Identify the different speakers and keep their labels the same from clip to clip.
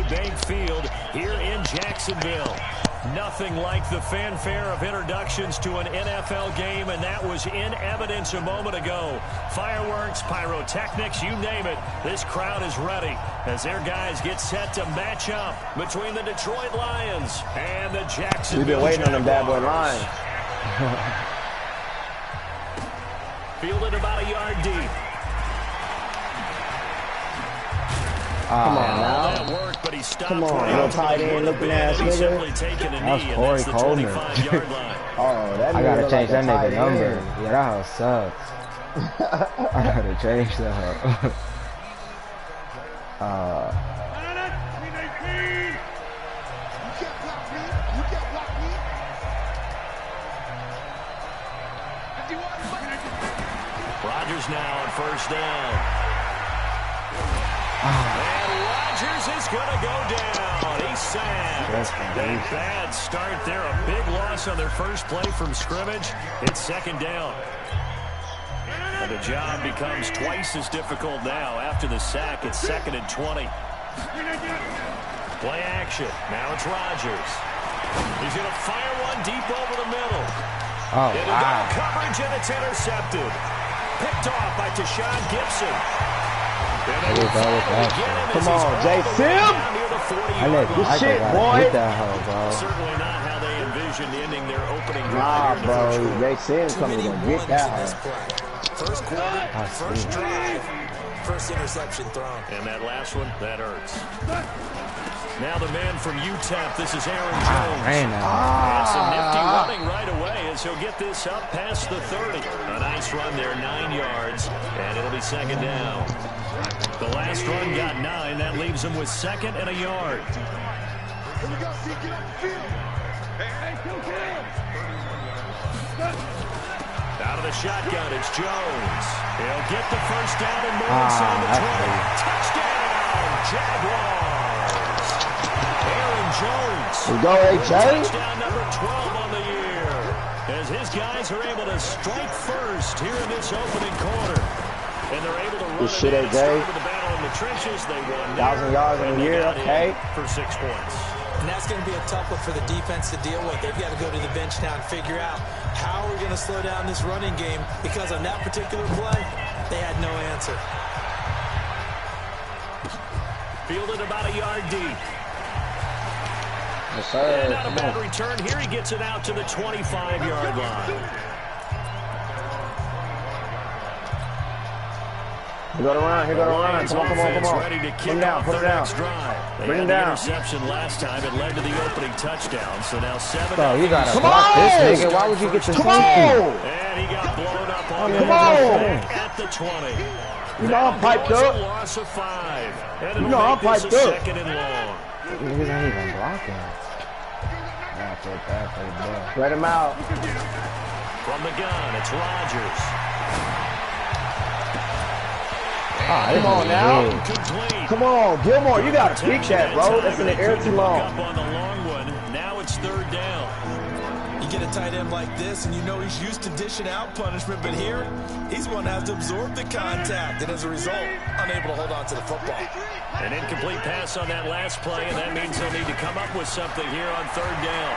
Speaker 1: Bank Field here in Jacksonville. Nothing like the fanfare of introductions to an NFL game, and that was in evidence a moment ago. Fireworks, pyrotechnics, you name it. This crowd is ready as their guys get set to match up between the Detroit Lions and the Jacksonville
Speaker 2: We've been waiting on them bad boy
Speaker 1: Jaguars.
Speaker 2: Lions.
Speaker 1: Fielded about a yard deep.
Speaker 2: Come on now.
Speaker 1: That worked, but he stopped.
Speaker 2: Come on, no tight end looking ass nigga.
Speaker 1: That's
Speaker 3: Corey Coleman.
Speaker 2: Oh, that
Speaker 3: I gotta
Speaker 2: look
Speaker 3: change
Speaker 2: like
Speaker 3: that
Speaker 2: a
Speaker 3: nigga
Speaker 2: tight
Speaker 3: number.
Speaker 2: end.
Speaker 3: Yeah, that hoe sucks. I gotta change that hoe.
Speaker 1: Rodgers now on first down. And Rodgers is going to go down. He's sacked. That bad start there. A big loss on their first play from scrimmage. It's second down. And the job becomes twice as difficult now. After the sack, it's 2nd and 20. Play action. Now it's Rodgers. He's going to fire one deep over the middle.
Speaker 3: Oh,
Speaker 1: Into
Speaker 3: wow.
Speaker 1: double coverage, and it's intercepted. Picked off by Tashawn Gibson.
Speaker 2: Come on, Jay Sim. Good shit, boy.
Speaker 1: Certainly not how they envisioned ending their opening
Speaker 2: Nah,
Speaker 1: drive.
Speaker 2: bro. Jay Sim's coming to get that one.
Speaker 4: First quarter, first drive, first interception thrown.
Speaker 1: And that last one, that hurts. Now the man from UTEP, this is Aaron Jones. And some nifty running right away as he'll get this up past the 30. A nice run there, 9 yards, and it'll be second down. The last run got 9. That leaves him with 2nd and a yard. Out of the shotgun, it's Jones. He'll get the first down and move inside the 20. Touchdown, Jaguars. Aaron Jones.
Speaker 2: We go, AJ.
Speaker 1: Touchdown number 12 on the year. As his guys are able to strike first here in this opening quarter. And they're able to run
Speaker 2: Good shit, AJ.
Speaker 1: the battle in the trenches. They won
Speaker 2: 1,000 yards in a year, okay.
Speaker 1: For 6 points.
Speaker 4: And that's going to be a tough one for the defense to deal with. They've got to go to the bench now and figure out how we're going to slow down this running game, because on that particular play, they had no answer.
Speaker 1: Fielded about a yard deep.
Speaker 2: Yes, sir.
Speaker 1: And not a bad return here. He gets it out to the 25-yard line.
Speaker 2: He got to run. He got to run. Come on, come on, come on.
Speaker 1: Ready to
Speaker 2: Put
Speaker 1: kick
Speaker 2: him down.
Speaker 1: off
Speaker 2: Put him
Speaker 1: their
Speaker 2: down.
Speaker 1: next drive. They
Speaker 2: Bring him
Speaker 1: had the
Speaker 2: down.
Speaker 1: interception last time. It led to the opening touchdown. So now 7.
Speaker 3: Bro, you gotta
Speaker 2: Come
Speaker 3: block
Speaker 2: on!
Speaker 3: this nigga. Why would you get the
Speaker 2: Come
Speaker 3: safety?
Speaker 2: on!
Speaker 1: And he got blown up on
Speaker 2: Come
Speaker 1: the
Speaker 2: on!
Speaker 1: back at the 20.
Speaker 2: You know I'm piped
Speaker 1: That was
Speaker 2: up.
Speaker 1: a loss of 5. And it'll
Speaker 2: You know I'm
Speaker 1: make this
Speaker 2: piped
Speaker 1: a
Speaker 2: up.
Speaker 1: 2nd and long.
Speaker 3: Niggas ain't even blocking. I feel bad for the ball.
Speaker 2: Spread him out.
Speaker 1: From the gun, it's Rodgers.
Speaker 2: Come on now.
Speaker 1: Complete.
Speaker 2: Come on, Gilmore. You got to kick that, bro. That's in the air too long.
Speaker 1: Up on the long one. Now it's 3rd down.
Speaker 4: You get a tight end like this, and you know he's used to dishing out punishment, but here, he's one that has to absorb the contact, and as a result, unable to hold on to the football.
Speaker 1: An incomplete pass on that last play, and that means they'll need to come up with something here on 3rd down.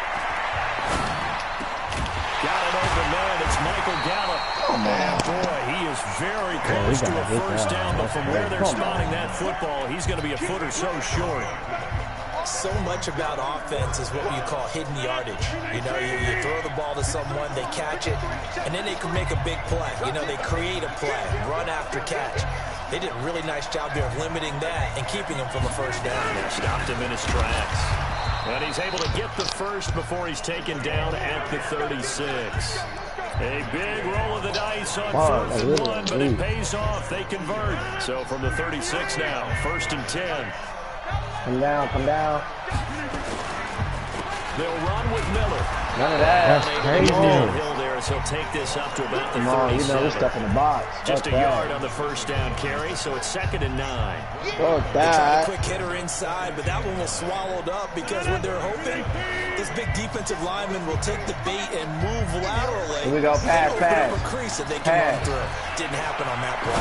Speaker 1: Got it open, man. It's Michael Gallup.
Speaker 2: Come on.
Speaker 1: Boy, he is very close to a first down, but from where they're spotting that football, he's going to be a foot or so short.
Speaker 4: So much about offense is what you call hidden yardage. You know, you throw the ball to someone, they catch it, and then they can make a big play. You know, they create a play, run after catch. They did a really nice job here of limiting that and keeping him from a first down.
Speaker 1: They stopped him in his tracks. And he's able to get the first before he's taken down at the 36. A big roll of the dice on 4th and 1, but it pays off. They convert. So from the 36 now, 1st and 10.
Speaker 2: Come down, come down.
Speaker 1: They'll run with Miller.
Speaker 2: None of that.
Speaker 3: That's crazy.
Speaker 1: Hill there as he'll take this up to about the 37.
Speaker 2: Come on, you know this stuff in the box.
Speaker 1: Just
Speaker 2: Fuck
Speaker 1: a
Speaker 2: that.
Speaker 1: yard on the first down carry, so it's 2nd and 9.
Speaker 2: Fuck
Speaker 4: They tried a
Speaker 2: that.
Speaker 4: quick hitter inside, but that one was swallowed up because when they're hoping this big defensive lineman will take the bait and move laterally.
Speaker 2: Here we go, pass,
Speaker 4: Open
Speaker 2: pass.
Speaker 4: up a crease that they can
Speaker 2: Pass.
Speaker 4: run through. Didn't happen on that play.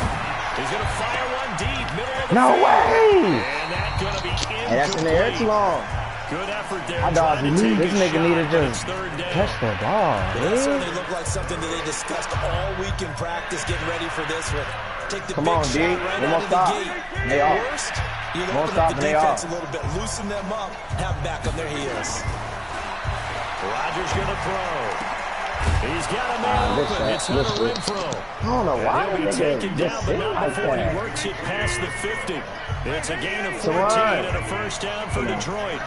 Speaker 1: He's going to fire one deep, middle of the
Speaker 3: No
Speaker 1: field.
Speaker 3: way!
Speaker 1: And that's going to be incomplete.
Speaker 3: Hey, that's in the air too long.
Speaker 1: Good effort there.
Speaker 3: I dog,
Speaker 1: trying to take
Speaker 3: this
Speaker 1: a
Speaker 3: nigga
Speaker 1: shot,
Speaker 3: need to
Speaker 1: but
Speaker 3: just
Speaker 1: it's third down.
Speaker 3: touch the ball.
Speaker 4: That certainly looked like something that they discussed all week in practice, getting ready for this one. Take the
Speaker 3: Come
Speaker 4: big
Speaker 3: on,
Speaker 4: shot
Speaker 3: D.
Speaker 4: right
Speaker 3: They
Speaker 4: out
Speaker 3: won't
Speaker 4: of the
Speaker 3: stop.
Speaker 4: gate.
Speaker 3: They
Speaker 4: At
Speaker 3: off.
Speaker 4: worst, you
Speaker 3: Won't
Speaker 4: open
Speaker 3: stop,
Speaker 4: up the
Speaker 3: they
Speaker 4: defense
Speaker 3: off.
Speaker 4: a little bit, loosen them up, have them back on their heels.
Speaker 1: Rodgers going to throw. He's got a man open. It's not a Renfro.
Speaker 3: I don't know why
Speaker 1: He'll be
Speaker 3: they
Speaker 1: taken
Speaker 3: just
Speaker 1: down, but
Speaker 3: sit
Speaker 1: not
Speaker 3: like
Speaker 1: before he
Speaker 3: that.
Speaker 1: works it past the 50. It's a gain of 14
Speaker 3: on.
Speaker 1: and a first down for Detroit.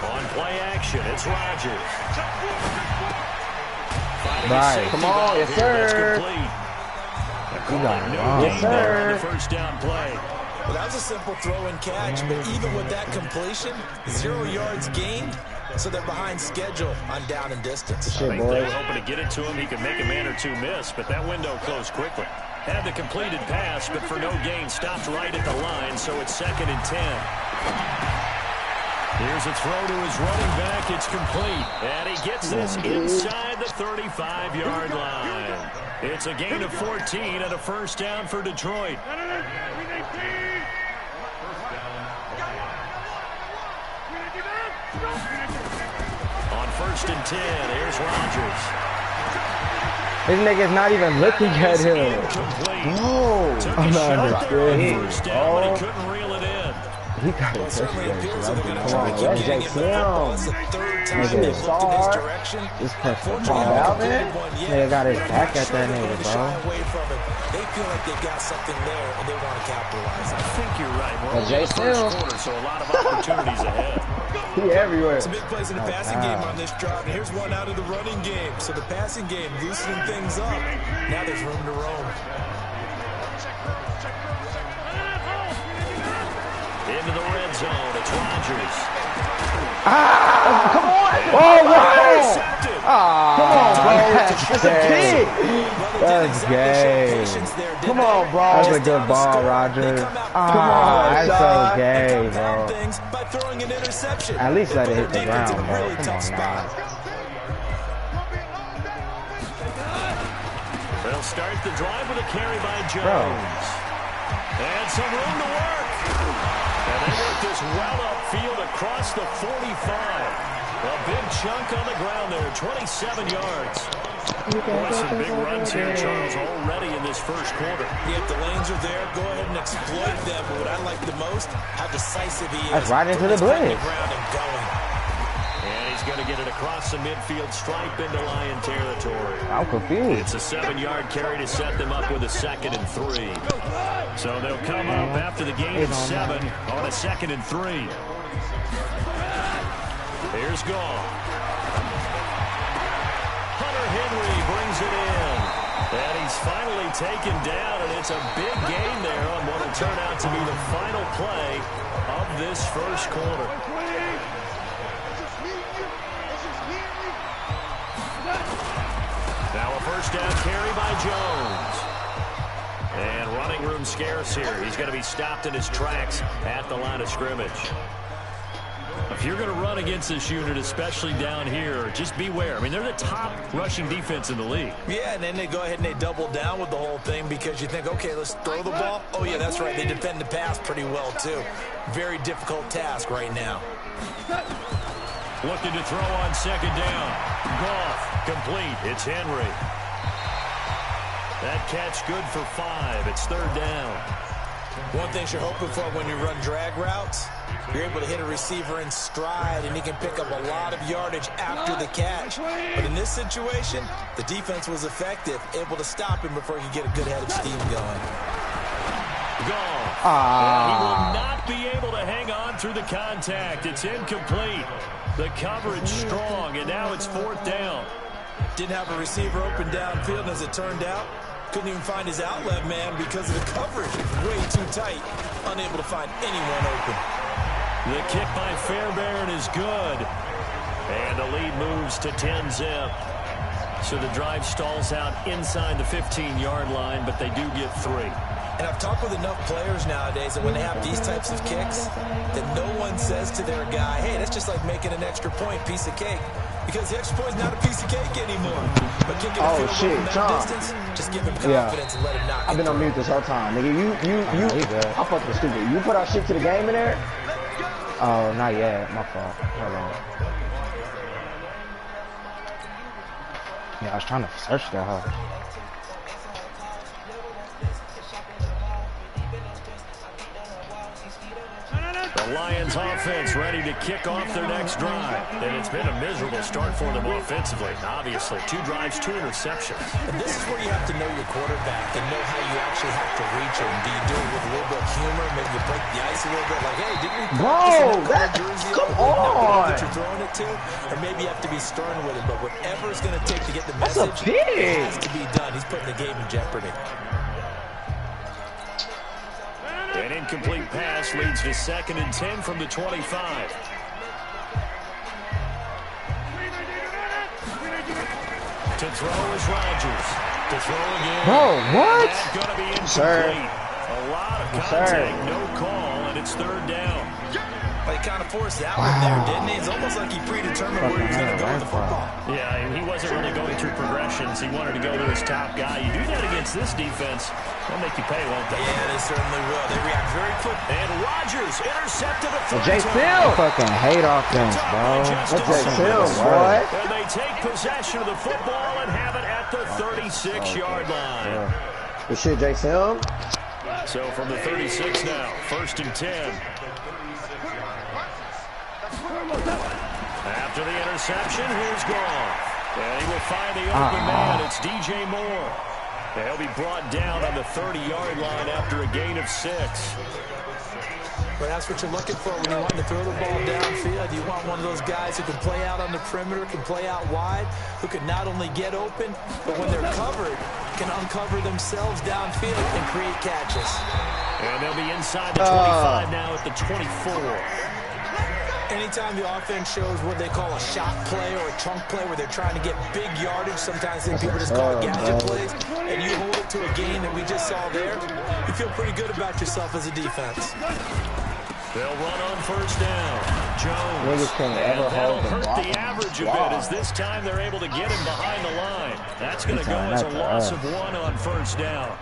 Speaker 1: On play action, it's Rodgers.
Speaker 3: Right. Come on, yes,
Speaker 1: That's
Speaker 3: sir.
Speaker 1: complete.
Speaker 3: You got it.
Speaker 1: No
Speaker 3: Yes,
Speaker 1: gain there on
Speaker 3: sir.
Speaker 1: the first down play.
Speaker 4: Well, that was a simple throw and catch, but even with that completion, 0 yards gained, so they're behind schedule on down and distance.
Speaker 1: I think they were hoping to get it to him. He could make a man or two miss, but that window closed quickly. Had the completed pass, but for no gain, stopped right at the line, so it's 2nd and 10. Here's a throw to his running back. It's complete. And he gets this inside the 35-yard line. It's a gain of 14 and a first down for Detroit. On 1st and 10, here's Rodgers.
Speaker 3: This nigga's not even looking at him.
Speaker 1: Incomplete.
Speaker 3: No,
Speaker 1: Took a
Speaker 3: I'm not
Speaker 1: shot there on
Speaker 3: understanding.
Speaker 1: first down, but he
Speaker 3: Oh,
Speaker 1: couldn't reel it in.
Speaker 3: he got
Speaker 4: Well,
Speaker 3: it.
Speaker 4: it certainly appears that they're going to
Speaker 3: Come
Speaker 4: try
Speaker 3: on,
Speaker 4: to keep
Speaker 3: that's
Speaker 4: getting
Speaker 3: Jay
Speaker 4: him the football. It's
Speaker 3: Sim.
Speaker 4: the third time
Speaker 3: Nigga
Speaker 4: they've
Speaker 3: is
Speaker 4: looked in his
Speaker 3: star.
Speaker 4: direction.
Speaker 3: This person
Speaker 4: Fortunately,
Speaker 3: fall out,
Speaker 4: they
Speaker 3: man.
Speaker 4: haven't won yet.
Speaker 3: Nigga got his
Speaker 4: But
Speaker 3: back
Speaker 4: I'm
Speaker 3: at
Speaker 4: sure
Speaker 3: that
Speaker 4: they're
Speaker 3: nigga,
Speaker 4: going to shy
Speaker 3: bro.
Speaker 4: away from it. They feel like they've got something there, and they want to capitalize on
Speaker 1: I
Speaker 4: it.
Speaker 1: think you're right. We're
Speaker 3: But
Speaker 1: only
Speaker 3: Jay
Speaker 1: in the first
Speaker 3: Sim.
Speaker 1: quarter, so a lot of opportunities ahead.
Speaker 3: He everywhere.
Speaker 4: Some big plays in the passing game on this drive, and here's one out of the running game. So the passing game loosening things up. Now there's room to roam.
Speaker 1: Into the red zone, it's Rodgers.
Speaker 3: Come on. Oh, wow.
Speaker 1: Intercepted.
Speaker 3: Come on, bro. That's a
Speaker 4: Well,
Speaker 3: pig.
Speaker 4: they didn't
Speaker 3: That's
Speaker 4: exactly show
Speaker 3: gay.
Speaker 4: patience there, did
Speaker 3: Come
Speaker 4: they?
Speaker 3: on, bro. That's a
Speaker 4: Just
Speaker 3: good
Speaker 4: down the
Speaker 3: ball,
Speaker 4: score,
Speaker 3: Roger.
Speaker 4: they come out
Speaker 3: That's so
Speaker 4: They
Speaker 3: gay,
Speaker 4: compound
Speaker 3: bro.
Speaker 4: things by throwing an interception.
Speaker 3: At least let it hit the
Speaker 4: They put their defense
Speaker 3: ground,
Speaker 4: in a
Speaker 3: bro.
Speaker 4: really
Speaker 3: Come
Speaker 4: tough
Speaker 3: on
Speaker 4: spot.
Speaker 3: now.
Speaker 1: They'll start the drive with a carry by Jones. And some room to work. And they work this well upfield across the 45. A big chunk on the ground there, 27 yards. Boy, some big runs here, Charles, already in this first quarter.
Speaker 4: Yeah, if the lanes are there, go ahead and exploit them. But what I like the most, how decisive he is.
Speaker 3: That's right into the
Speaker 4: Just cutting
Speaker 3: blitz.
Speaker 4: ground and going.
Speaker 1: And he's going to get it across the midfield stripe into Lion territory.
Speaker 3: I'm confused.
Speaker 1: It's a 7-yard carry to set them up with a 2nd and 3. So they'll come up after the gain of 7 on a 2nd and 3. Here's Goff. Hunter Henry brings it in. And he's finally taken down, and it's a big gain there on what will turn out to be the final play of this first quarter. Now a first down carry by Jones. And running room scarce here. He's going to be stopped in his tracks at the line of scrimmage. If you're going to run against this unit, especially down here, just beware. I mean, they're the top rushing defense in the league.
Speaker 4: Yeah, and then they go ahead and they double down with the whole thing because you think, okay, let's throw the ball. Oh, yeah, that's right. They defend the pass pretty well, too. Very difficult task right now.
Speaker 1: Looking to throw on 2nd down. Goff, complete. It's Henry. That catch good for 5. It's 3rd down.
Speaker 4: One thing you're hoping for when you run drag routes, you're able to hit a receiver in stride, and he can pick up a lot of yardage after the catch. But in this situation, the defense was effective, able to stop him before he could get a good head of steam going.
Speaker 1: Goff. And he will not be able to hang on through the contact. It's incomplete. The coverage strong, and now it's 4th down.
Speaker 4: Didn't have a receiver open downfield, and as it turned out, couldn't even find his outlet man because of the coverage. Way too tight. Unable to find anyone open.
Speaker 1: The kick by Fairbairn is good. And the lead moves to 10-zip. So the drive stalls out inside the 15-yard line, but they do get 3.
Speaker 4: And I've talked with enough players nowadays that when they have these types of kicks, that no one's says to their guy, hey, that's just like making an extra point, piece of cake. Because the extra point is not a piece of cake anymore. But kicking a field goal from that distance, just give him confidence and let him knock it.
Speaker 2: I've been on mute this whole time. Nigga, I'm fucking stupid. You put our shit to the game in there? Oh, not yet. My fault. Hold on. Yeah, I was trying to search that, huh?
Speaker 1: The Lions offense ready to kick off their next drive. And it's been a miserable start for them offensively. Obviously, 2 drives, 2 interceptions.
Speaker 4: And this is where you have to know your quarterback and know how you actually have to reach him. Do you do it with a little bit of humor? Maybe you break the ice a little bit. Like, hey, didn't we
Speaker 2: jersey come on.
Speaker 4: that you're throwing it to? Or maybe you have to be stern with it. But whatever it's going to take to get the message, it has to be done. He's putting the game in jeopardy.
Speaker 1: An incomplete pass leads to 2nd and 10 from the 25. To throw is Rodgers. To throw again.
Speaker 2: Bro, what?
Speaker 1: That's going to be incomplete.
Speaker 2: Sir.
Speaker 1: A lot of contact, no call, and it's 3rd down.
Speaker 4: He kind of forced that one there, didn't he? It's almost like he predetermined where he was going to go with the football.
Speaker 1: Yeah, he wasn't really going through progressions. He wanted to go to his top guy. You do that against this defense, they'll make you pay, won't they?
Speaker 4: Yeah, they certainly will. They react very quick.
Speaker 1: And Rodgers intercepted a third
Speaker 2: J. Phil. I fucking hate offense, bro. That's J. Phil, boy.
Speaker 1: And they take possession of the football and have it at the 36-yard line.
Speaker 2: Good shit, J. Phil.
Speaker 1: So from the 36 now, 1st and 10. After the interception, here's Gronk. And he will find the open man. It's DJ Moore. And he'll be brought down on the 30-yard line after a gain of 6.
Speaker 4: But that's what you're looking for when you want to throw the ball downfield. You want one of those guys who can play out on the perimeter, can play out wide, who can not only get open, but when they're covered, can uncover themselves downfield and create catches.
Speaker 1: And they'll be inside the 25 now at the 24.
Speaker 4: Anytime the offense shows what they call a shot play or a chunk play where they're trying to get big yardage, sometimes people just call it gadget plays, and you hold it to a gain that we just saw there, you feel pretty good about yourself as a defense.
Speaker 1: They'll run on 1st down. Jones.
Speaker 2: And
Speaker 1: that'll hurt the average a bit as this time they're able to get him behind the line. That's going to go as a loss of 1 on 1st down.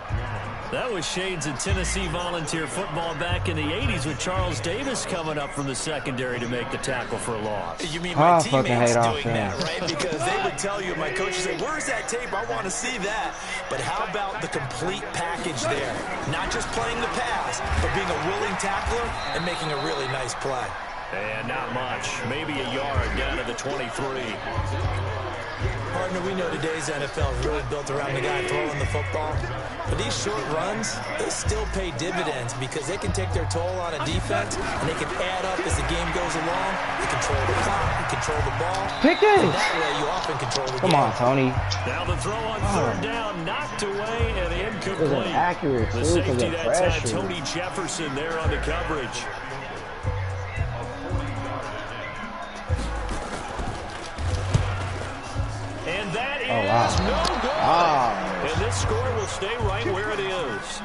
Speaker 1: That was Shades of Tennessee Volunteer football back in the 80s with Charles Davis coming up from the secondary to make the tackle for a loss.
Speaker 4: You mean my teammates doing that, right? Because they would tell you, my coach would say, where's that tape? I want to see that. But how about the complete package there? Not just playing the pass, but being a willing tackler and making a really nice play.
Speaker 1: And not much. Maybe a yard down to the 23.
Speaker 4: Partner, we know today's NFL is really built around the guy throwing the football. But these short runs, they still pay dividends because they can take their toll on a defense and they can add up as the game goes along. You control the clock, you control the ball.
Speaker 2: Pick it!
Speaker 4: And that way you often control the game.
Speaker 2: Come on, Tony.
Speaker 1: Now the throw on 3rd down, knocked away and incomplete.
Speaker 2: It was inaccurate,
Speaker 1: the safety that time, Tony Jefferson there on the coverage. And that is no good. And this score will stay right where it is.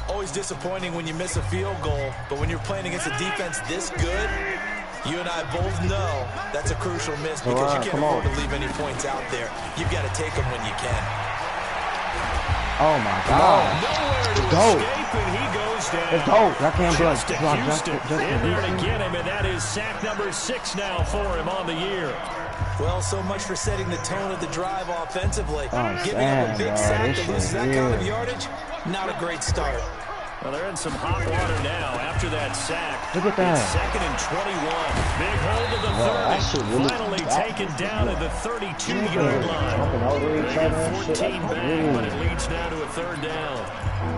Speaker 4: Always disappointing when you miss a field goal, but when you're playing against a defense this good, you and I both know that's a crucial miss because you can't afford to leave any points out there. You've got to take them when you can.
Speaker 2: Oh, my God.
Speaker 1: Nowhere to escape, and he goes down.
Speaker 2: Let's go. I can't
Speaker 1: just in there to get him, and that is sack number 6 now for him on the year.
Speaker 4: Well, so much for setting the tone of the drive offensively. Giving up a big sack that loses that kind of yardage, not a great start.
Speaker 1: Well, they're in some hot water now after that sack.
Speaker 2: Look at that.
Speaker 1: It's 2nd and 21. Big hold of the 30. Finally taken down at the 32-yard line. They get 14 back, but it leads now to a 3rd down.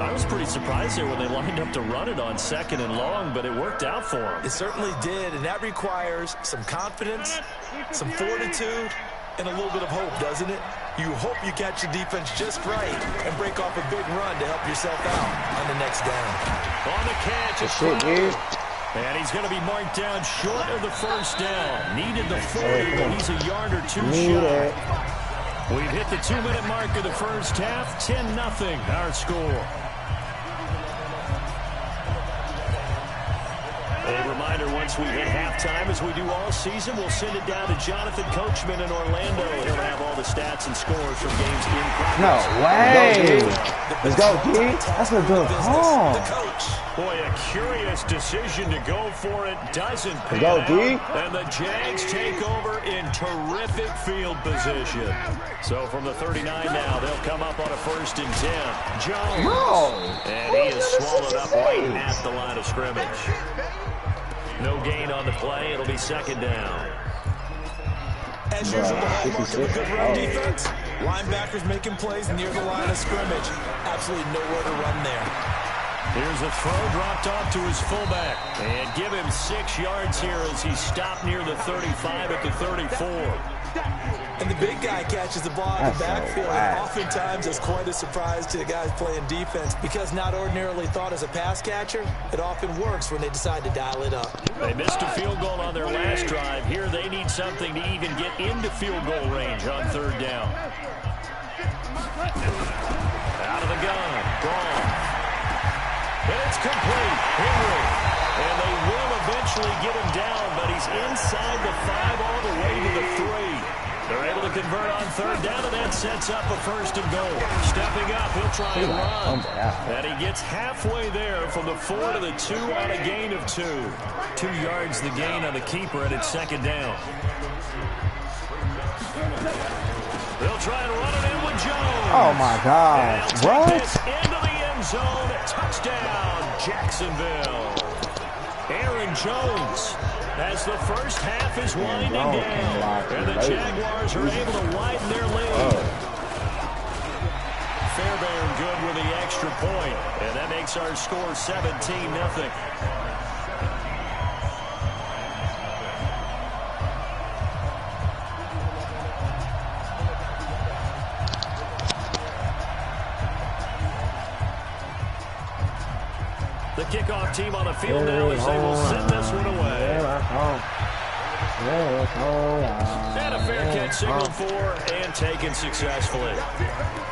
Speaker 1: I was pretty surprised there when they lined up to run it on 2nd and long, but it worked out for them.
Speaker 4: It certainly did, and that requires some confidence, some fortitude, and a little bit of hope, doesn't it? You hope you catch the defense just right and break off a big run to help yourself out on the next down.
Speaker 1: On the catch, it's
Speaker 2: dude.
Speaker 1: And he's going to be marked down short of the 1st down. Needed the 40, but he's a yard or 2 short. We've hit the 2-minute mark of the 1st half. 10-0 our score. A reminder once once we hit halftime, as we do all season, we'll send it down to Jonathan Coachman in Orlando. He'll have all the stats and scores from games in progress.
Speaker 2: No way! Let's go, D. That's a good call.
Speaker 1: Boy, a curious decision to go for it. Doesn't pan
Speaker 2: Go, D.
Speaker 1: out. And the Jags take over in terrific field position. So from the 39 now, they'll come up on a 1st and 10. Jones.
Speaker 2: No.
Speaker 1: And he is swallowed up right at the line of scrimmage. No gain on the play. It'll be 2nd down.
Speaker 4: As usual, the hallmark of a good run defense. Linebackers making plays near the line of scrimmage. Absolutely nowhere to run there.
Speaker 1: Here's a throw dropped off to his fullback. And give him 6 yards here as he stopped near the 35 at the 34.
Speaker 4: And the big guy catches the ball in the backfield. And oftentimes it's quite a surprise to the guys playing defense because not ordinarily thought as a pass catcher, it often works when they decide to dial it up.
Speaker 1: They missed a field goal on their last drive. Here they need something to even get into field goal range on 3rd down. Out of the gun. Braun. And it's complete. Henry. And they will eventually get him down, but he's inside the 5 all the way to the 3. They're able to convert on 3rd down, and that sets up a 1st and goal. Stepping up, he'll try and run. And he gets halfway there from the 4 to the 2 on a gain of 2. 2 yards the gain on the keeper, and it's 2nd down. They'll try and run it in with Jones.
Speaker 2: Oh, my God. What?
Speaker 1: Into the end zone. Touchdown, Jacksonville. Aaron Jones as the first half is winding down. And the Jaguars are able to widen their lead. Fairbairn good with the extra point. And that makes our score 17-0. The kickoff team on the field now as they will send this one away. And a fair catch signaled for and taken successfully.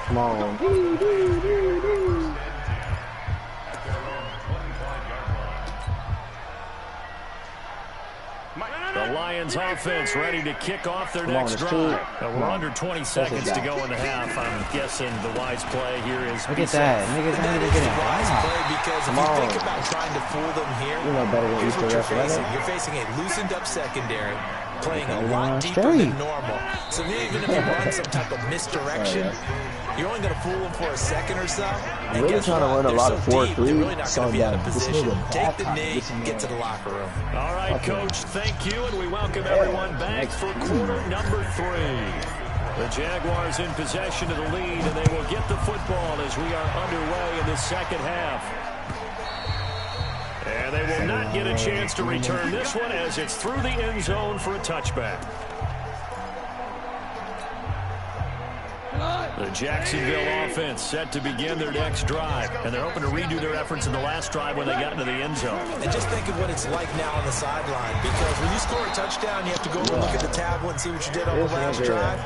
Speaker 2: Come on.
Speaker 1: The Lions offense ready to kick off their next drive. We're under 20 seconds to go in the half. I'm guessing the wise play here is...
Speaker 2: Look at that. Niggas ain't even getting it.
Speaker 4: Wise play because if you think about trying to fool them here,
Speaker 2: you know better than
Speaker 4: here's what you're facing.
Speaker 2: You're
Speaker 4: You're facing a loosened up secondary, playing a lot deeper than normal. So even if you run some type of misdirection, you're only going to fool them for a second or so.
Speaker 2: I'm really trying to run a lot of 4-3.
Speaker 4: They're really not going to be out of position. Take the knee, get to the locker room.
Speaker 1: All right, Coach, thank you, and we welcome everyone back for quarter number 3. The Jaguars in possession of the lead, and they will get the football as we are underway in the 2nd half. And they will not get a chance to return this one as it's through the end zone for a touchback. The Jacksonville offense set to begin their next drive, and they're hoping to redo their efforts in the last drive when they got into the end zone.
Speaker 4: And just think of what it's like now on the sideline, because when you score a touchdown, you have to go over and look at the tablet and see what you did on the last drive.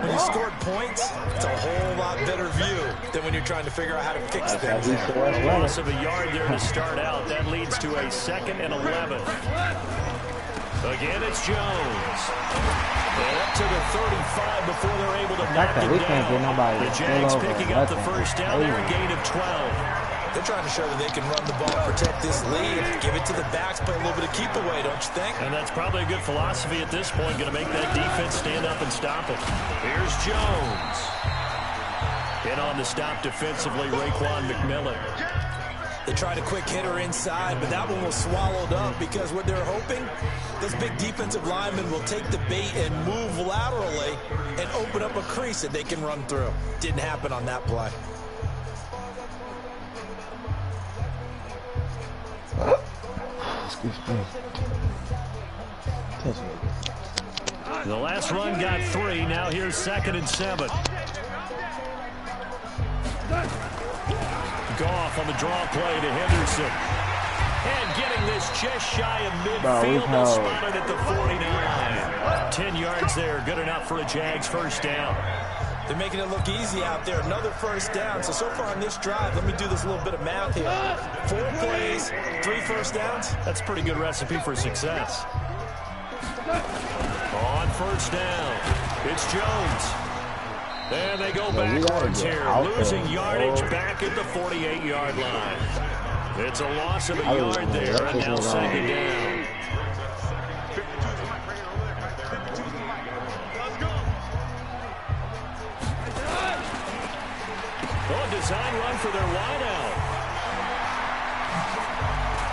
Speaker 4: When you scored points, it's a whole lot better view than when you're trying to figure out how to fix things.
Speaker 1: A loss of a yard there to start out. That leads to a 2nd and 11. Again, it's Jones. And up to the 35 before they're able to knock him down. The Jags picking up the first down there, a gain of 12.
Speaker 4: They're trying to show that they can run the ball, protect this lead, give it to the backs, play a little bit of keep away, don't you think?
Speaker 1: And that's probably a good philosophy at this point, going to make that defense stand up and stop it. Here's Jones. In on the stop defensively, Raekwon McMillan.
Speaker 4: They tried a quick hitter inside, but that one was swallowed up because what they're hoping, those big defensive linemen will take the bait and move laterally and open up a crease that they can run through. Didn't happen on that play.
Speaker 2: Excuse me.
Speaker 1: The last run got 3. Now here's 2nd and 7. Goff on the draw play to Henderson. And getting this just shy of midfield, spotted at the 49. 10 yards there, good enough for a Jags first down.
Speaker 4: They're making it look easy out there. Another first down. So far on this drive, let me do this little bit of math here. 4 plays, 3 first downs.
Speaker 1: That's a pretty good recipe for success. On first down, it's Jones. And they go backwards here, losing yardage back at the 48-yard line. It's a loss of a yard there, and now second down. Oh, design run for their wideout.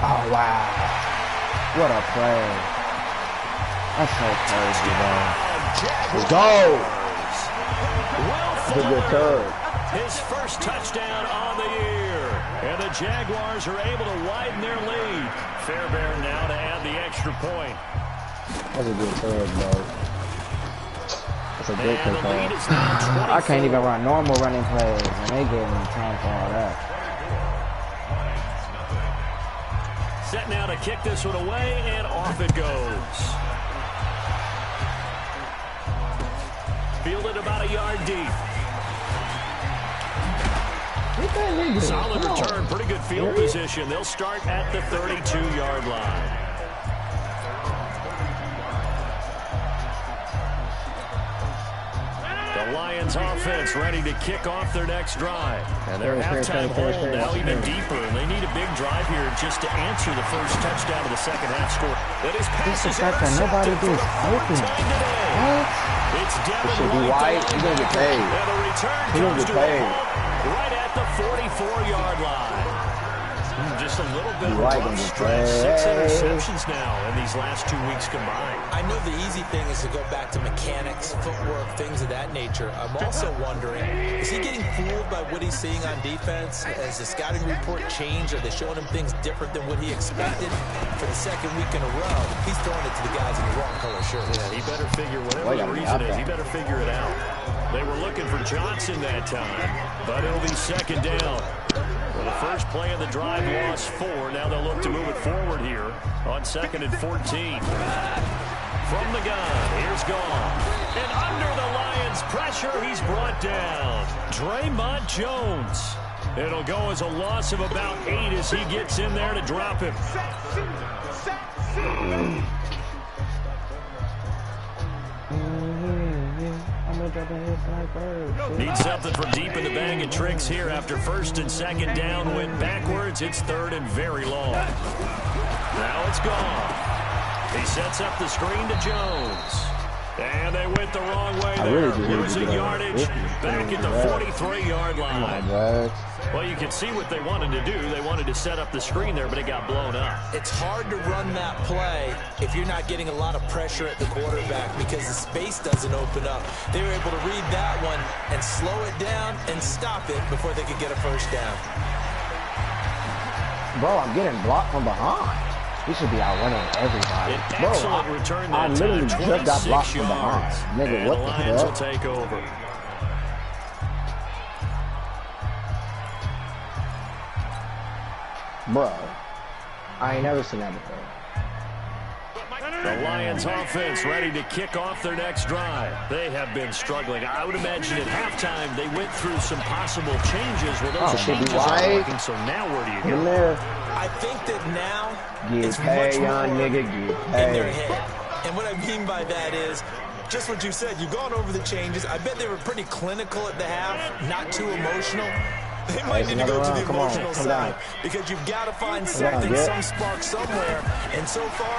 Speaker 2: Oh, wow. What a play. That's so crazy, man. Let's go. That's a good third.
Speaker 1: His first touchdown on the year. And the Jaguars are able to widen their lead. Fairbairn now to add the extra point.
Speaker 2: That's a good third, bro. That's a good third. I can't even run normal running plays, and they give me time for all that.
Speaker 1: Set now to kick this one away, and off it goes. Fielded about a yard deep. Solid return, pretty good field position. They'll start at the 32-yard line. The Lions offense ready to kick off their next drive. And their halftime hold now even deeper. And they need a big drive here just to answer the first touchdown of the second half score. That is passes
Speaker 2: nobody do is open. What?
Speaker 1: It's Devin
Speaker 2: should be White. He's going to get paid.
Speaker 1: And the return comes to a halt right at the 44-yard line. Just a little bit of a rough stretch. 6 interceptions now in these last 2 weeks combined.
Speaker 4: I know the easy thing is to go back to mechanics, footwork, things of that nature. I'm also wondering, is he getting fooled by what he's seeing on defense? Has the scouting report changed? Are they showing him things different than what he expected? For the second week in a row, he's throwing it to the guys in the wrong color shirts.
Speaker 1: Yeah, he better figure whatever the reason is, he better figure it out. They were looking for Johnson that time, but it'll be second down. Well, the first play of the drive lost 4. Now they'll look to move it forward here on 2nd and 14. From the gun, here's Goff. And under the Lions' pressure, he's brought down. Draymond Jones. It'll go as a loss of about 8 as he gets in there to drop him. Need something from deep in the bag of tricks here after 1st and 2nd down went backwards. It's 3rd and very long. Now it's gone. He sets up the screen to Jones. And they went the wrong way there, losing yardage back at the 43-yard line. Well, you can see what they wanted to do. They wanted to set up the screen there, but it got blown up.
Speaker 4: It's hard to run that play if you're not getting a lot of pressure at the quarterback because the space doesn't open up. They were able to read that one and slow it down and stop it before they could get a first down.
Speaker 2: Bro, I'm getting blocked from behind. He should be out running everybody.
Speaker 1: Bro, I
Speaker 2: literally just got blocked from behind. Nigga, what the hell?
Speaker 1: Lions will take over.
Speaker 2: Bro, I ain't never seen that before.
Speaker 1: The Lions offense ready to kick off their next drive. They have been struggling. I would imagine at halftime they went through some possible changes. Well, those changes aren't working, so now where do you go?
Speaker 4: I think that now
Speaker 2: it's much more
Speaker 4: in their head. And what I mean by that is just what you said. You've gone over the changes. I bet they were pretty clinical at the half, not too emotional. They might need to go to the emotional side because you've got to find something, some spark somewhere. And so far,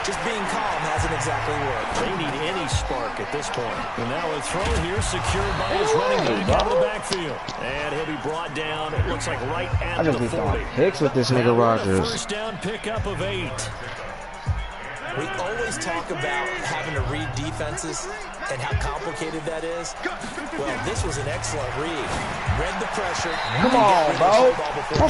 Speaker 4: just being calm hasn't exactly worked.
Speaker 1: They need any spark at this point. And now a throw here secured by his running back out of the backfield. And he'll be brought down, it looks like right at the 40.
Speaker 2: Picks with this nigga Rogers.
Speaker 1: First down pickup of 8.
Speaker 4: We always talk about having to read defenses and how complicated that is. Well, this was an excellent read. Read the pressure.
Speaker 2: Come on, bro.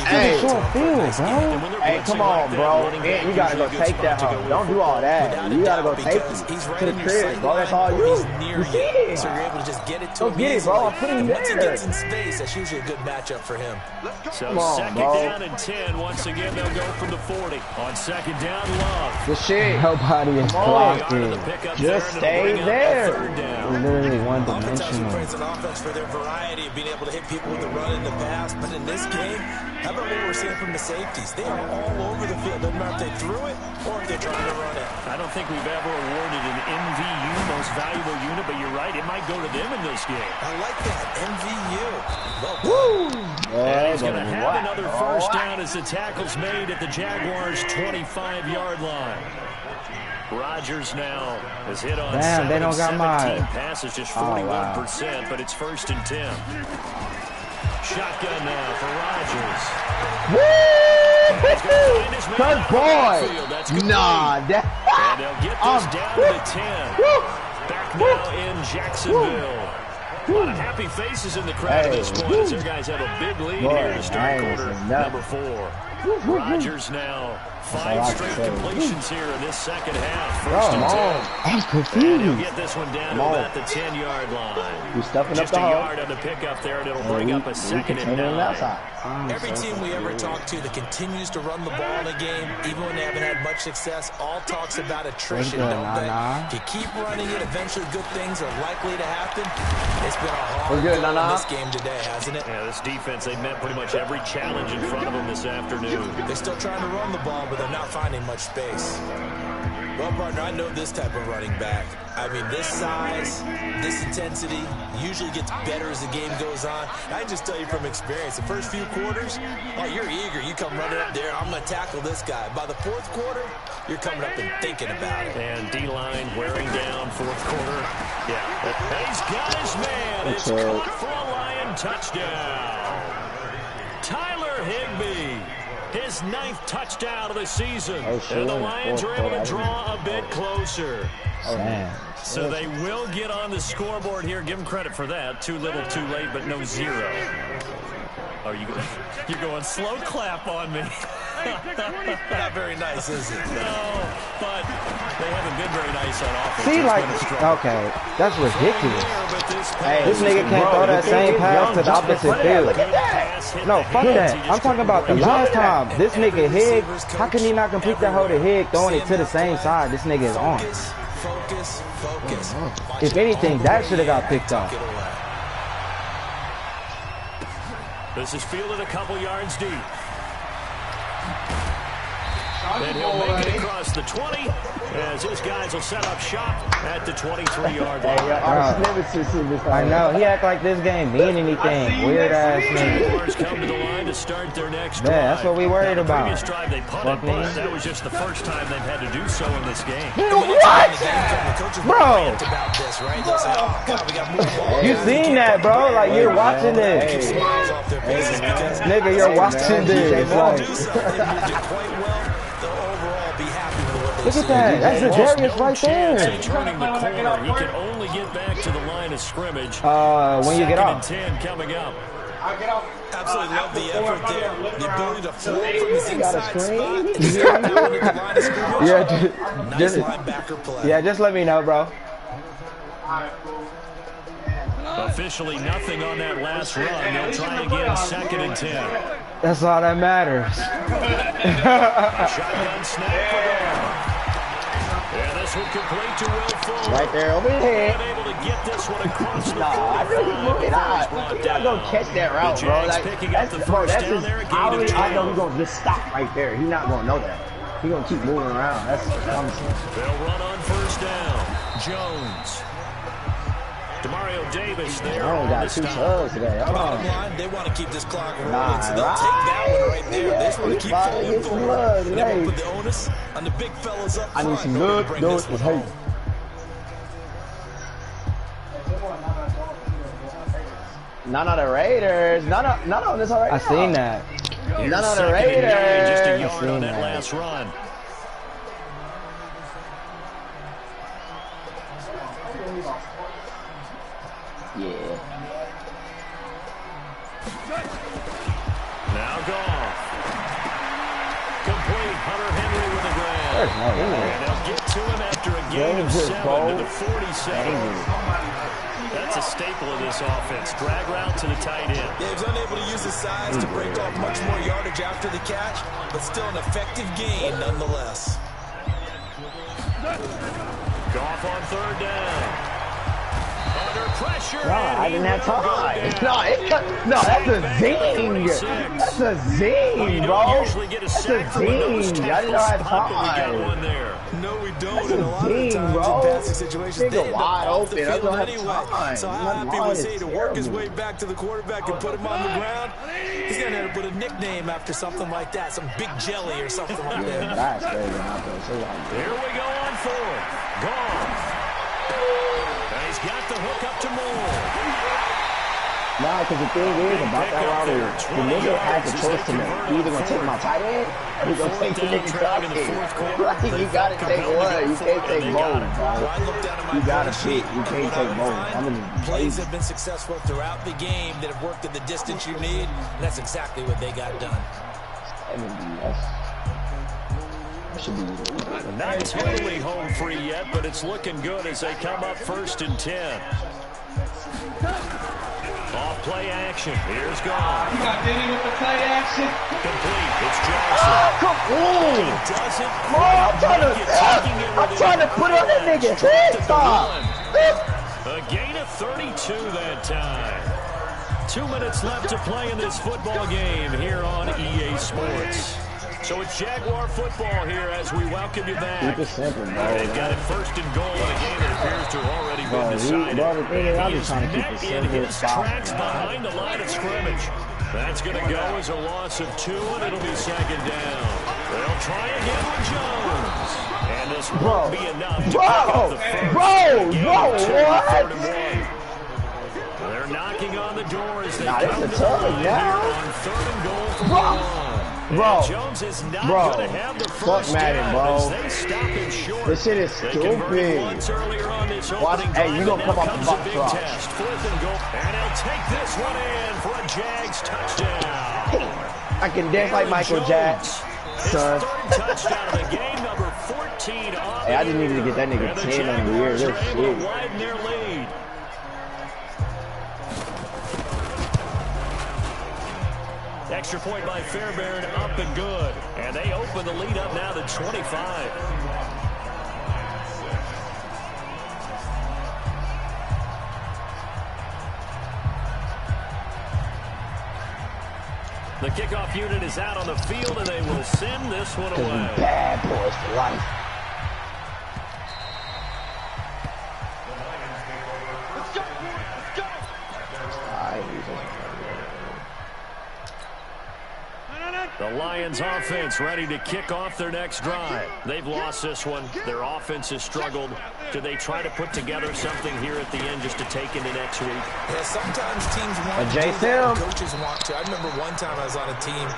Speaker 2: Hey, short field, bro. Hey, come on, bro. You gotta go take that home. Don't do all that. You gotta go take it to the crib, bro. That's all you. You see it.
Speaker 4: So you're able to just get it to him.
Speaker 2: Go get it, bro. I'm putting him there.
Speaker 4: Once he gets in space, that's usually a good matchup for him.
Speaker 1: So second down and 10. Once again, they'll go from the 40. On second down, Love.
Speaker 2: Good shit. Nobody is blocking. Just stay there.
Speaker 1: third down.
Speaker 3: Literally one
Speaker 4: Oftentimes we
Speaker 3: dimensional.
Speaker 4: praise an offense for their variety of being able to hit people with the run in the pass, but in this game, how about what we're seeing from the safeties? They are all over the field. Doesn't matter if they threw it or if they're trying to run it.
Speaker 1: I don't think we've ever awarded an MVU, most valuable unit, but you're right, it might go to them in this game.
Speaker 4: I like that, MVU. Well done.
Speaker 1: And he's going to have another first down as the tackle's made at the Jaguars' 25-yard line. Rodgers now has hit on 7
Speaker 3: they don't got
Speaker 1: 17
Speaker 3: my
Speaker 1: passes, just 41%, but it's 1st and 10. Shotgun now for Rodgers.
Speaker 2: Good boy. Nah,
Speaker 1: and they'll get this down to 10. Back now in Jacksonville. A lot of happy faces in the crowd at this point as their guys have a big lead here to start quarter number 4. Rodgers now 5 straight completions here in this second half. 1st and 10.
Speaker 3: I'm confused.
Speaker 1: And he'll get this one down to about the 10-yard line.
Speaker 2: We're stuffing
Speaker 1: Just
Speaker 2: up the
Speaker 1: a yard on the pickup there, and it'll bring up a 2nd and 9.
Speaker 4: Every team we ever talk to that continues to run the ball in a game, even when they haven't had much success, all talks about attrition, don't they? If you keep running it, eventually good things are likely to happen. It's been a hard go in this game today, hasn't it?
Speaker 1: Yeah, this defense, they met pretty much every challenge in front of them this afternoon.
Speaker 4: They're still trying to run the ball, but they're not finding much space. Well, partner, I know this type of running back. I mean, this size, this intensity usually gets better as the game goes on. I can just tell you from experience, the first few quarters, oh, you're eager. You come running up there, I'm going to tackle this guy. By the 4th quarter, you're coming up and thinking about it.
Speaker 1: And D-line wearing down 4th quarter. Yeah, he's got his man. It's caught for a Lion touchdown. Tyler Higbee. His 9th touchdown of the season. And the Lions are able to draw a bit closer. So they will get on the scoreboard here. Give them credit for that. Too little, too late, but no 0. Oh, you're going slow clap on me.
Speaker 4: Not very nice, is it?
Speaker 1: No, but they haven't been very nice on offense.
Speaker 3: See, like, okay, that's ridiculous. This nigga can't throw that same pass to the opposite field. No, fuck that. I'm talking about the last time. This nigga Hig, how can he not complete that hoe to Hig throwing it to the same side this nigga is on?
Speaker 4: Focus.
Speaker 3: If anything, that should have got picked off.
Speaker 1: This is fielded a couple yards deep. And he'll make it across the 20 as his guys will set up shop at the 23-yard line.
Speaker 3: I know. He act like this game mean anything. Weird ass nigga.
Speaker 1: Come to the line to start their next drive.
Speaker 3: Yeah, that's what we worried about.
Speaker 1: Previous drive they punted, but that was just the first time they've had to do so in this game.
Speaker 3: What? Bro! You seen that, bro? Like, you're watching this. Nigga, you're watching this. Look at that. That's a Darius right there.
Speaker 1: Turning the corner. He can only get back to the line of scrimmage.
Speaker 3: When you get off.
Speaker 1: 10 coming up.
Speaker 4: Absolutely love the effort there. The ability to float from his inside spot.
Speaker 3: Yeah, just let me know, bro.
Speaker 1: Officially nothing on that last run. They'll try again, 2nd and 10.
Speaker 3: That's all that matters.
Speaker 1: Shotgun snap for them. And this one complete to Will Fuller.
Speaker 2: Right there over his head.
Speaker 1: Able to get this one across the
Speaker 2: I really moving on. You're not going to catch that route, bro. Like, that's his, I know he's going to just stop right there. He's not going to know that. He's going to keep moving around. That's promising.
Speaker 1: They'll run on 1st down. Jones. Demario Davis there.
Speaker 2: I only got 2 subs today.
Speaker 4: Bottom line, they want to keep this clock rolling, so they'll take that one right there. They just want to keep falling forward. And they will put the onus on the big fellas up front.
Speaker 2: I need some good doors with hate. None of the Raiders. None of this already.
Speaker 3: I seen that.
Speaker 2: None of the Raiders.
Speaker 1: Just a yard on that last run.
Speaker 2: Yeah.
Speaker 1: Now Goff. Complete. Hunter Henry with a grab. And they'll get to him after a gain of 7 to the 47. That's a staple of this offense. Drag route to the tight end.
Speaker 4: Yeah, he's unable to use his size to break off much more yardage after the catch, but still an effective gain nonetheless.
Speaker 1: Goff on 3rd down. Under pressure.
Speaker 2: No, I didn't have time. No, that's a zing. That's a zing, bro. That's a zing. I didn't know I had time.
Speaker 4: No, we don't. And a lot of the times in passing situations, they end up off the field anyway. So how happy was he to work his way back to the quarterback and put him on the ground? He's going to have to put a nickname after something like that, some big jelly or something like that.
Speaker 2: That's crazy out there.
Speaker 1: Here we go on fourth. Gone. And he's got the hook up to Moore.
Speaker 2: Nah, because the thing is about that route is the nigga has a choice to make. He either gonna take my tight end or he gonna take the nigga drop kick. Like, you gotta take one. You can't take both, bro. You gotta pick. You can't take both.
Speaker 4: Plays have been successful throughout the game that have worked at the distance you need, and that's exactly what they got done.
Speaker 1: Not totally home free yet, but it's looking good as they come up 1st and 10. Off play action. Here's gone.
Speaker 5: You got Denny with the play action.
Speaker 1: Complete. It's Jackson.
Speaker 2: Oh, come on.
Speaker 1: He doesn't.
Speaker 2: I'm trying to put on that nigga's head. Stop.
Speaker 1: A gain of 32 that time. 2 minutes left to play in this football game here on EA Sports. So it's Jaguar football here as we welcome you back.
Speaker 2: Keep it simple, bro.
Speaker 1: They've got it 1st and goal in a game that appears to have already been decided.
Speaker 2: I'm just trying to keep it simple.
Speaker 1: In his tracks behind the line of scrimmage. That's going to go as a loss of 2, and it'll be 2nd down. They'll try again with Jones. And this won't be enough to pick up the first.
Speaker 2: What?
Speaker 1: They're knocking on the door as they
Speaker 2: come
Speaker 1: to
Speaker 2: the line
Speaker 1: here on 3rd and goal from the line. Jones is not going to have the first
Speaker 2: Madden, bro.
Speaker 1: They stop him short.
Speaker 2: This shit is stupid. Hey, you gonna come off the box score.
Speaker 1: 4th and goal, and he'll take this one in for a Jags touchdown.
Speaker 2: I can dance like Michael Jackson.
Speaker 1: Son. Touchdown of the game, number 14.
Speaker 2: Hey, I just needed to get that nigga 10 on the year. This shit.
Speaker 1: Widen their lead. Extra point by Fairbairn, up and good. And they open the lead up now to 25. The kickoff unit is out on the field, and they will send this one away.
Speaker 2: Bad boys for life.
Speaker 1: The Lions offense ready to kick off their next drive. They've lost this one. Their offense has struggled. Do they try to put together something here at the end just to take into next week?
Speaker 4: Yeah, sometimes teams want to do that. Coaches want to. I remember one time I was on a team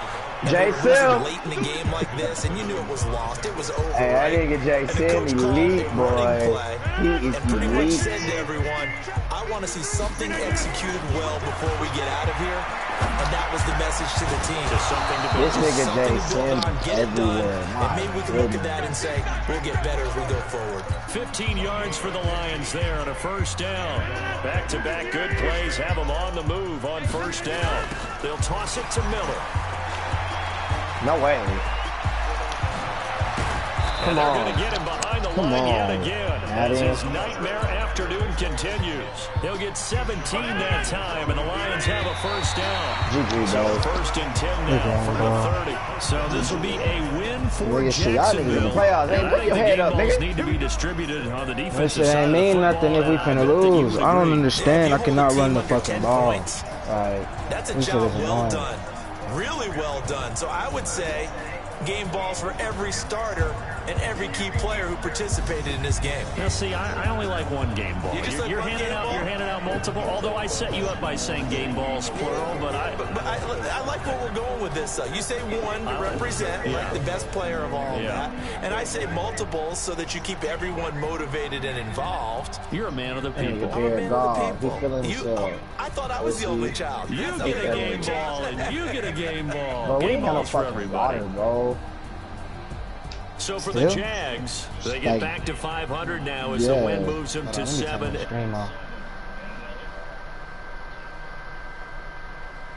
Speaker 4: late in the game like this, and you knew it was lost. It was over.
Speaker 2: Hey, I didn't get Jason elite, boy. He is
Speaker 4: pretty much
Speaker 2: elite.
Speaker 4: said to everyone, I want to see something executed well before we get out of here. And that was the message to the team.
Speaker 1: Just something to build.
Speaker 2: This nigga Jason everywhere.
Speaker 4: And maybe we can look at that and say, we'll get better as we go forward.
Speaker 1: 15 yards for the Lions there on a 1st down. Back-to-back good plays have them on the move on 1st down. They'll toss it to Miller.
Speaker 2: No way.
Speaker 1: And they're going to get him behind the line yet again as his nightmare afternoon continues. He'll get 17 that time, and the Lions have a 1st down. So 1st and 10 now from the 30. So this will be a win for Jacksonville. The balls need to be distributed on the defensive side.
Speaker 3: It ain't mean nothing if we finna lose. I don't understand. I cannot run the fucking ball.
Speaker 4: That's a job well done. Really well done. So I would say game balls for every starter and every key player who participated in this game.
Speaker 1: Now, see, I only like one game ball. You're handing out multiple. Although I set you up by saying game balls plural, but
Speaker 4: I like where we're going with this. You say one to represent like the best player of all of that, and I say multiple so that you keep everyone motivated and involved.
Speaker 1: You're a man of the people.
Speaker 4: I'm a man of the people. I thought I was the only child.
Speaker 1: You get a game ball, and you get a game ball.
Speaker 2: Bro,
Speaker 1: game balls for everybody.
Speaker 2: Bro.
Speaker 1: So for the Jags, they get back to 500 now as the win moves them to 7.